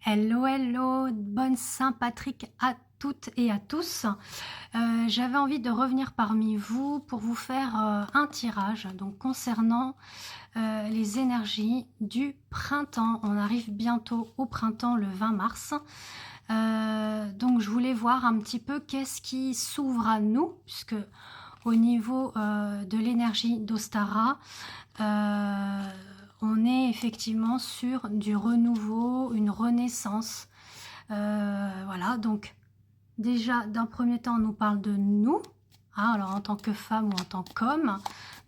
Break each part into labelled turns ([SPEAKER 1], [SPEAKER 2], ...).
[SPEAKER 1] Hello, hello, bonne Saint-Patrick à toutes et à tous. J'avais envie de revenir parmi vous pour vous faire un tirage donc concernant les énergies du printemps. On arrive bientôt au printemps le 20 mars. Donc je voulais voir un petit peu qu'est-ce qui s'ouvre à nous, puisque au niveau de l'énergie d'Ostara, on est effectivement sur du renouveau, une renaissance. Voilà, donc déjà d'un premier temps on nous parle de nous, hein, alors en tant que femme ou en tant qu'homme,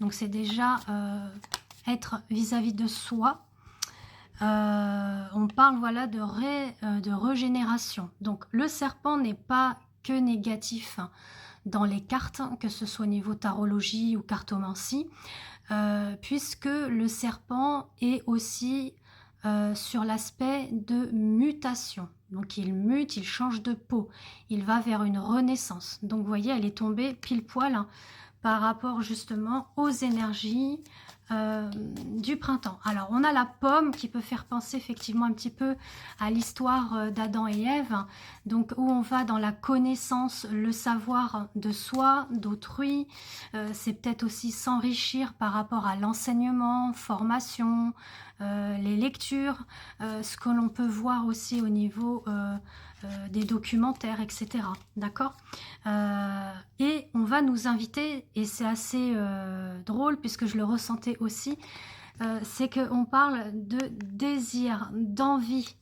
[SPEAKER 1] donc c'est déjà être vis-à-vis de soi. On parle voilà de régénération. Donc le serpent n'est pas que négatif dans les cartes, que ce soit au niveau tarologie ou cartomancie, puisque le serpent est aussi sur l'aspect de mutation. Donc il mute, il change de peau, il va vers une renaissance. Donc vous voyez, elle est tombée pile poil par rapport justement aux énergies du printemps. Alors on a la pomme qui peut faire penser effectivement un petit peu à l'histoire d'Adam et Ève, donc où on va dans la connaissance, le savoir de soi, d'autrui. C'est peut-être aussi s'enrichir par rapport à l'enseignement, formation, les lectures, ce que l'on peut voir aussi au niveau des documentaires, etc. D'accord. Et on va nous inviter, et c'est assez drôle puisque je le ressentais aussi, c'est qu'on parle de désir, d'envie.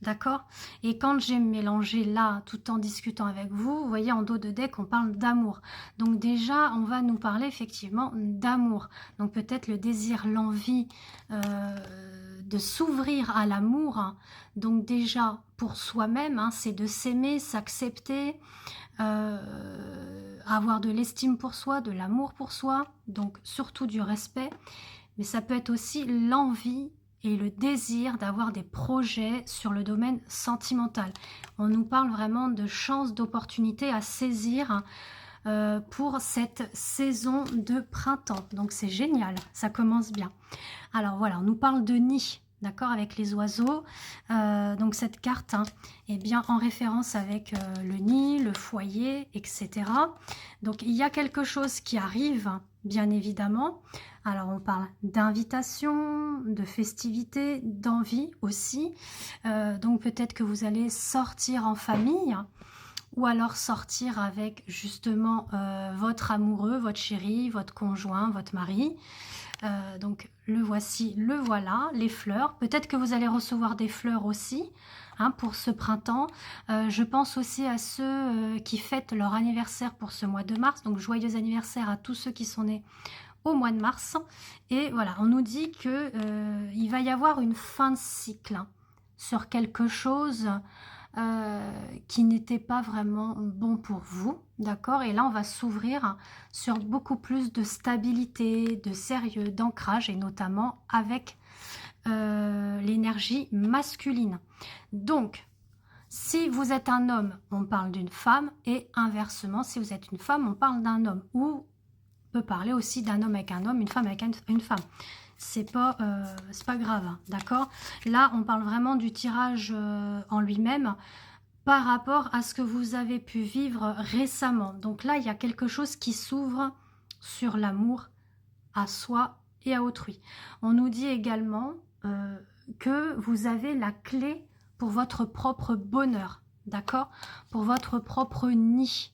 [SPEAKER 1] D'accord. Et quand j'ai mélangé là, tout en discutant avec vous, vous voyez en dos de deck, on parle d'amour. Donc déjà, on va nous parler effectivement d'amour. Donc peut-être le désir, l'envie de s'ouvrir à l'amour. Hein. Donc déjà, pour soi-même, hein, c'est de s'aimer, s'accepter, avoir de l'estime pour soi, de l'amour pour soi, donc surtout du respect. Mais ça peut être aussi l'envie et le désir d'avoir des projets sur le domaine sentimental. On nous parle vraiment de chances, d'opportunités à saisir pour cette saison de printemps. Donc c'est génial, ça commence bien. Alors voilà, on nous parle de nid, d'accord, avec les oiseaux. Donc cette carte est bien en référence avec le nid, le foyer, etc. Donc il y a quelque chose qui arrive, bien évidemment. Alors on parle d'invitation, de festivité, d'envie aussi. Donc peut-être que vous allez sortir en famille ou alors sortir avec justement votre amoureux, votre chéri, votre conjoint, votre mari. Donc le voici, le voilà, les fleurs. Peut-être que vous allez recevoir des fleurs aussi hein, pour ce printemps. Je pense aussi à ceux qui fêtent leur anniversaire pour ce mois de mars. Donc joyeux anniversaire à tous ceux qui sont nés au mois de mars. Et voilà, on nous dit que il va y avoir une fin de cycle hein, sur quelque chose qui n'était pas vraiment bon pour vous, d'accord. Et là, on va s'ouvrir sur beaucoup plus de stabilité, de sérieux, d'ancrage, et notamment avec l'énergie masculine. Donc, si vous êtes un homme, on parle d'une femme, et inversement, si vous êtes une femme, on parle d'un homme, ou peut parler aussi d'un homme avec un homme, une femme avec une femme. C'est pas grave, hein, d'accord. Là, on parle vraiment du tirage en lui-même par rapport à ce que vous avez pu vivre récemment. Donc là, il y a quelque chose qui s'ouvre sur l'amour à soi et à autrui. On nous dit également que vous avez la clé pour votre propre bonheur, d'accord, pour votre propre nid.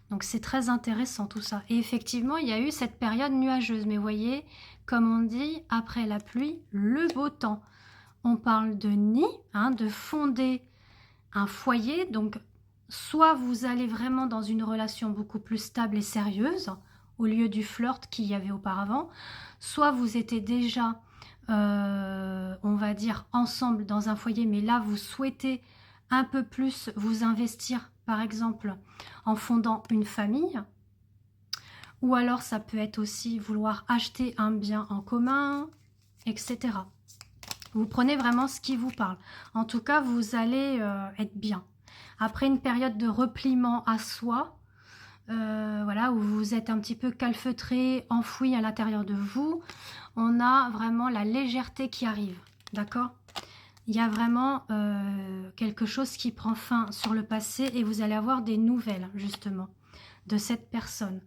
[SPEAKER 1] Donc c'est très intéressant tout ça. Et effectivement, il y a eu cette période nuageuse. Mais voyez, comme on dit, après la pluie, le beau temps. On parle de nid, hein, de fonder un foyer. Donc soit vous allez vraiment dans une relation beaucoup plus stable et sérieuse, au lieu du flirt qu'il y avait auparavant. Soit vous étiez déjà, on va dire, ensemble dans un foyer. Mais là, vous souhaitez un peu plus vous investir, par exemple, en fondant une famille. Ou alors, ça peut être aussi vouloir acheter un bien en commun, etc. Vous prenez vraiment ce qui vous parle. En tout cas, vous allez être bien. Après une période de repliement à soi, voilà, où vous êtes un petit peu calfeutré, enfoui à l'intérieur de vous, on a vraiment la légèreté qui arrive. D'accord ? il y a vraiment quelque chose qui prend fin sur le passé et vous allez avoir des nouvelles justement de cette personne.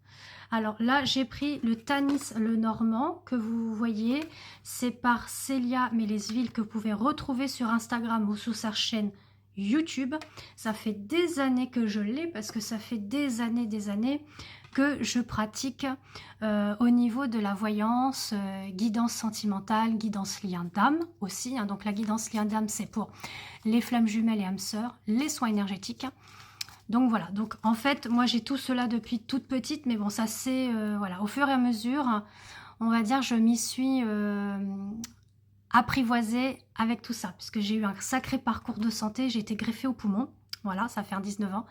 [SPEAKER 1] Alors là, j'ai pris le Tanis le Normand que vous voyez. C'est par Célia Mélesville que vous pouvez retrouver sur Instagram ou sous sa chaîne YouTube. Ça fait des années que je l'ai parce que ça fait des années que je pratique au niveau de la voyance, guidance sentimentale, guidance lien d'âme aussi. Hein. Donc la guidance lien d'âme, c'est pour les flammes jumelles et âmes sœurs, les soins énergétiques. Donc voilà, donc en fait, moi j'ai tout cela depuis toute petite, mais bon, ça c'est, voilà, au fur et à mesure, on va dire, je m'y suis apprivoisée avec tout ça, puisque j'ai eu un sacré parcours de santé, j'ai été greffée au poumon, voilà, ça fait 19 ans.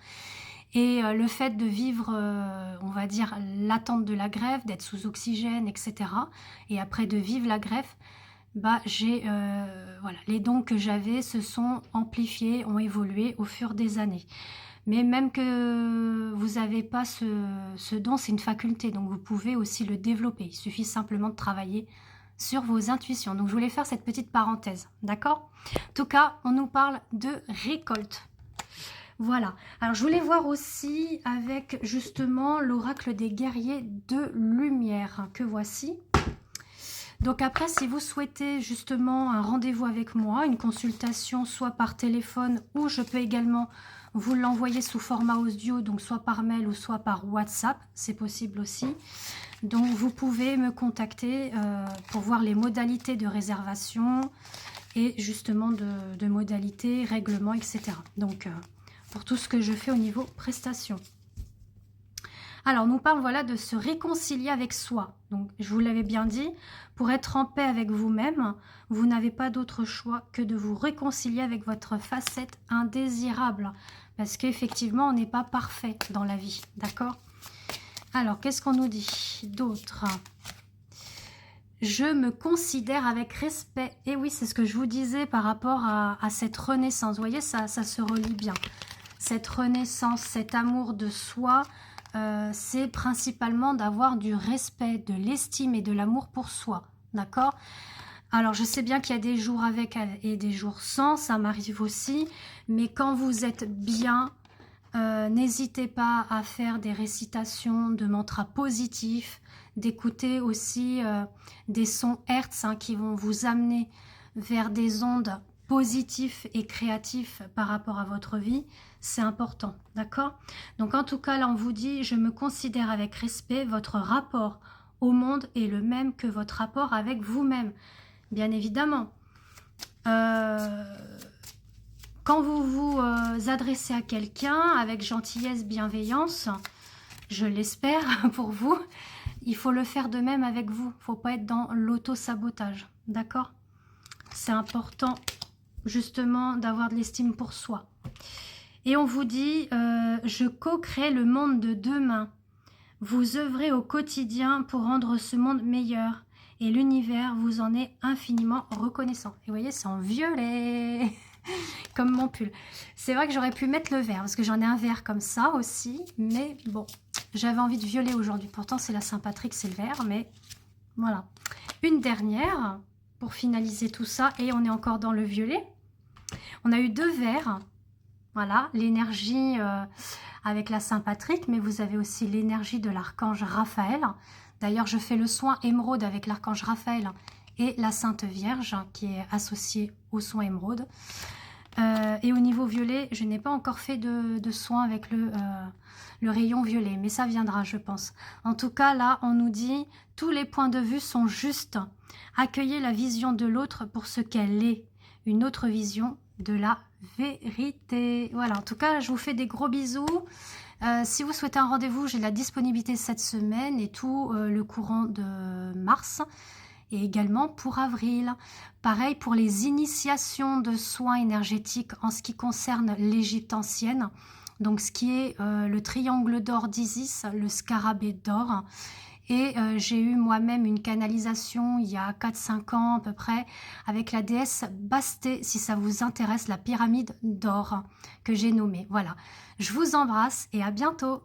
[SPEAKER 1] Et le fait de vivre, on va dire, l'attente de la greffe, d'être sous oxygène, etc. Et après de vivre la greffe, bah, voilà, les dons que j'avais se sont amplifiés, ont évolué au fur des années. Mais même que vous n'avez pas ce don, c'est une faculté, donc vous pouvez aussi le développer. Il suffit simplement de travailler sur vos intuitions. Donc je voulais faire cette petite parenthèse, d'accord? En tout cas, on nous parle de récolte. Voilà. Alors je voulais voir aussi avec justement l'oracle des guerriers de lumière que voici. Donc après, si vous souhaitez justement un rendez-vous avec moi, une consultation soit par téléphone ou je peux également vous l'envoyer sous format audio, donc soit par mail ou soit par WhatsApp, c'est possible aussi. Donc vous pouvez me contacter pour voir les modalités de réservation et justement de modalités, règlements, etc. Donc pour tout ce que je fais au niveau prestations. Alors, on nous parle voilà, de se réconcilier avec soi. Donc, je vous l'avais bien dit, pour être en paix avec vous-même, vous n'avez pas d'autre choix que de vous réconcilier avec votre facette indésirable. Parce qu'effectivement, on n'est pas parfait dans la vie, d'accord? Alors, qu'est-ce qu'on nous dit d'autre? Je me considère avec respect. Et oui, c'est ce que je vous disais par rapport à cette renaissance. Vous voyez, ça se relie bien. Cette renaissance, cet amour de soi... c'est principalement d'avoir du respect, de l'estime et de l'amour pour soi, d'accord? Alors, je sais bien qu'il y a des jours avec et des jours sans, ça m'arrive aussi, mais quand vous êtes bien, n'hésitez pas à faire des récitations de mantras positifs, d'écouter aussi des sons Hertz qui vont vous amener vers des ondes positifs et créatifs par rapport à votre vie, c'est important, d'accord? Donc en tout cas, là, on vous dit, je me considère avec respect, votre rapport au monde est le même que votre rapport avec vous-même, bien évidemment. Quand vous vous adressez à quelqu'un avec gentillesse, bienveillance, je l'espère pour vous, il faut le faire de même avec vous. Il ne faut pas être dans l'auto-sabotage, d'accord? C'est important justement d'avoir de l'estime pour soi. Et on vous dit, je co-crée le monde de demain. Vous œuvrez au quotidien pour rendre ce monde meilleur. Et l'univers vous en est infiniment reconnaissant. Et vous voyez, c'est en violet, comme mon pull. C'est vrai que j'aurais pu mettre le vert, parce que j'en ai un vert comme ça aussi. Mais bon, j'avais envie de violet aujourd'hui. Pourtant, c'est la Saint-Patrick, c'est le vert. Mais voilà. Une dernière, pour finaliser tout ça. Et on est encore dans le violet. On a eu 2 verts. Voilà, l'énergie avec la Saint-Patrick, mais vous avez aussi l'énergie de l'archange Raphaël. D'ailleurs, je fais le soin émeraude avec l'archange Raphaël et la Sainte Vierge qui est associée au soin émeraude. Et au niveau violet, je n'ai pas encore fait de soin avec le rayon violet, mais ça viendra, je pense. En tout cas, là, on nous dit, tous les points de vue sont justes. Accueillez la vision de l'autre pour ce qu'elle est, une autre vision de la vérité. Voilà, en tout cas, je vous fais des gros bisous. Si vous souhaitez un rendez-vous, j'ai de la disponibilité cette semaine et tout le courant de mars et également pour avril. Pareil pour les initiations de soins énergétiques en ce qui concerne l'Égypte ancienne. Donc ce qui est le triangle d'or d'Isis, le scarabée d'or. Et j'ai eu moi-même une canalisation il y a 4-5 ans à peu près avec la déesse Basté, si ça vous intéresse, la pyramide d'or que j'ai nommée. Voilà, je vous embrasse et à bientôt.